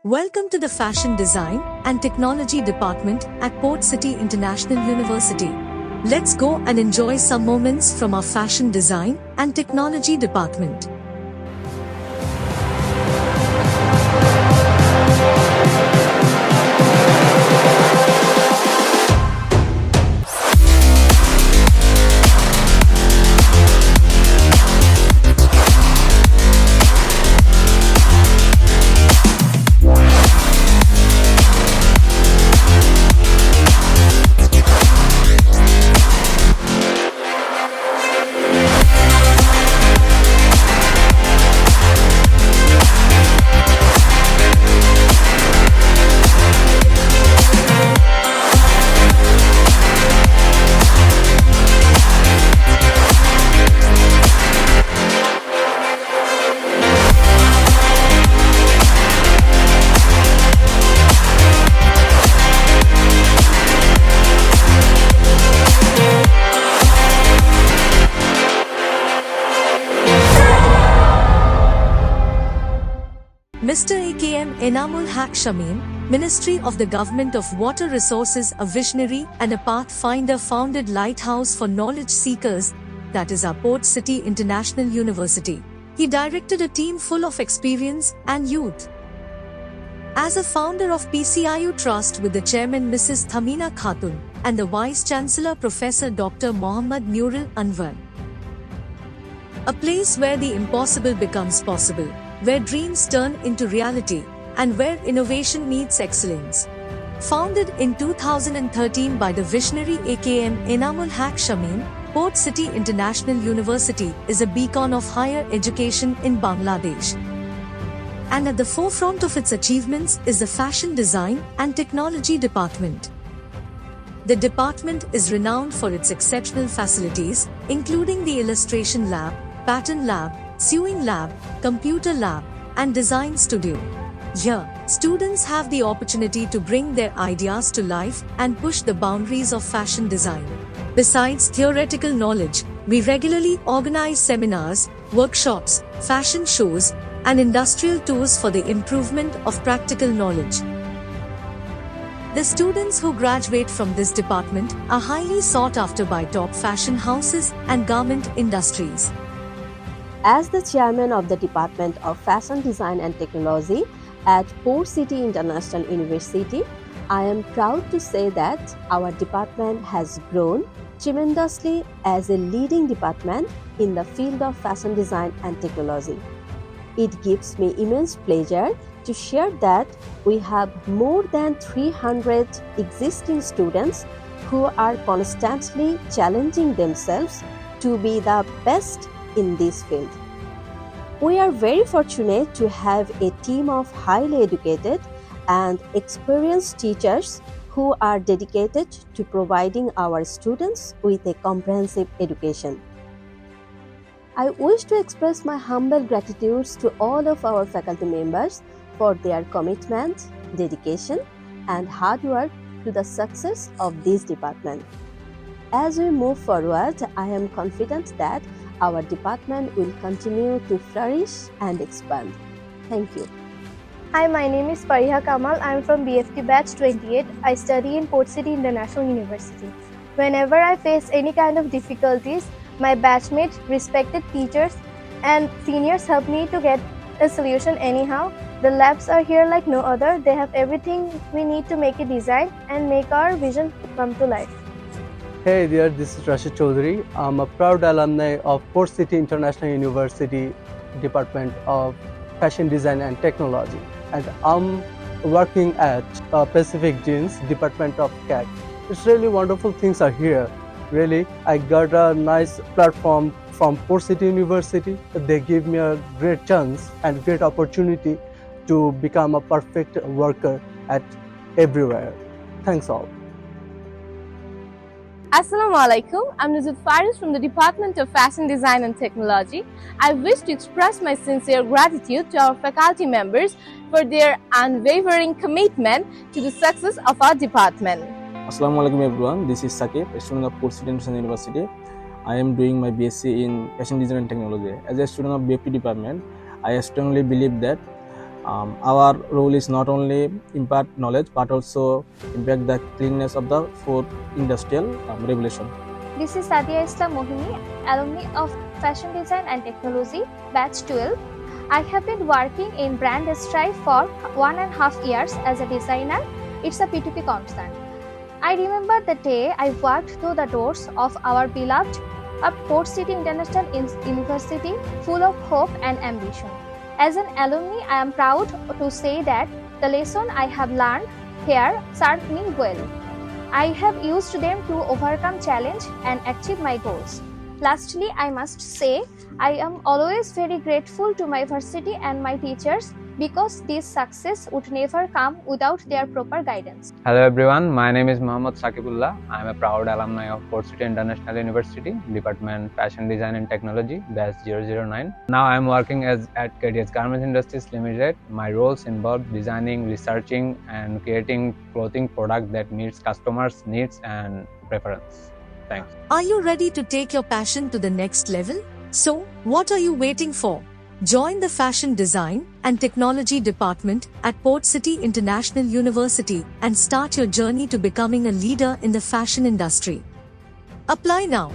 Welcome to the Fashion Design and Technology Department at Port City International University. Let's go and enjoy some moments from our Fashion Design and Technology Department. Mr. AKM Enamul Haq Shamim, Ministry of the Government of Water Resources, a visionary and a pathfinder, founded Lighthouse for Knowledge Seekers, that is our Port City International University. He directed a team full of experience and youth. As a founder of PCIU Trust with the chairman Mrs. Thamina Khatun and the Vice Chancellor Professor Dr. Mohammad Nurul Anwar. A place where the impossible becomes possible, where dreams turn into reality, and where innovation meets excellence. Founded in 2013 by the visionary AKM Enamul Haq Shamim, Port City International University is a beacon of higher education in Bangladesh. And at the forefront of its achievements is the Fashion Design and Technology Department. The department is renowned for its exceptional facilities, including the Illustration Lab, Pattern Lab, Sewing Lab, Computer Lab, and Design Studio. Here, students have the opportunity to bring their ideas to life and push the boundaries of fashion design. Besides theoretical knowledge, we regularly organize seminars, workshops, fashion shows, and industrial tours for the improvement of practical knowledge. The students who graduate from this department are highly sought after by top fashion houses and garment industries. As the chairman of the Department of Fashion Design and Technology at Port City International University, I am proud to say that our department has grown tremendously as a leading department in the field of fashion design and technology. It gives me immense pleasure to share that we have more than 300 existing students who are constantly challenging themselves to be the best in this field. We are very fortunate to have a team of highly educated and experienced teachers who are dedicated to providing our students with a comprehensive education. I wish to express my humble gratitude to all of our faculty members for their commitment, dedication, and hard work to the success of this department. As we move forward, I am confident that our department will continue to flourish and expand. Thank you. Hi, my name is Fariha Kamal. I am from BFT batch 28. I study in Port City International University. Whenever I face any kind of difficulties, my batchmates, respected teachers, and seniors help me to get a solution anyhow. The labs are here like no other. They have everything we need to make a design and make our vision come to life. Hey there, this is Rashid Chaudhary. I'm a proud alumni of Port City International University Department of Fashion Design and Technology, and I'm working at Pacific Jeans Department of CAC. It's really wonderful things are here. Really, I got a nice platform from Port City University. They give me a great chance and great opportunity to become a perfect worker at everywhere. Thanks all. Assalamu alaikum. I'm Nuzul Faris from the Department of Fashion Design and Technology. I wish to express my sincere gratitude to our faculty members for their unwavering commitment to the success of our department. Assalamu alaikum everyone. This is Sakib, a student of Port City International University. I am doing my BSc in Fashion Design and Technology. As a student of BFT department, I strongly believe that Our role is not only impart knowledge but also impact the cleanness of the food industrial regulation. This is Sadia Islam Mohini, alumni of Fashion Design and Technology, Batch 12. I have been working in Brand Strive for 1.5 years as a designer. It's a P2P concern. I remember the day I walked through the doors of our beloved Port City International University, full of hope and ambition. As an alumni, I am proud to say that the lesson I have learned here served me well. I have used them to overcome challenge and achieve my goals. Lastly, I must say I am always very grateful to my varsity and my teachers because this success would never come without their proper guidance. Hello everyone, my name is Mohammad Saqibullah. I am a proud alumni of Port City International University, Department Fashion Design and Technology, Batch 009. Now I am working at KDS Garments Industries Limited. My roles involve designing, researching and creating clothing product that meets customers' needs and preference. Thanks. Are you ready to take your passion to the next level? So, what are you waiting for? Join the Fashion Design and Technology Department at Port City International University and start your journey to becoming a leader in the fashion industry. Apply now.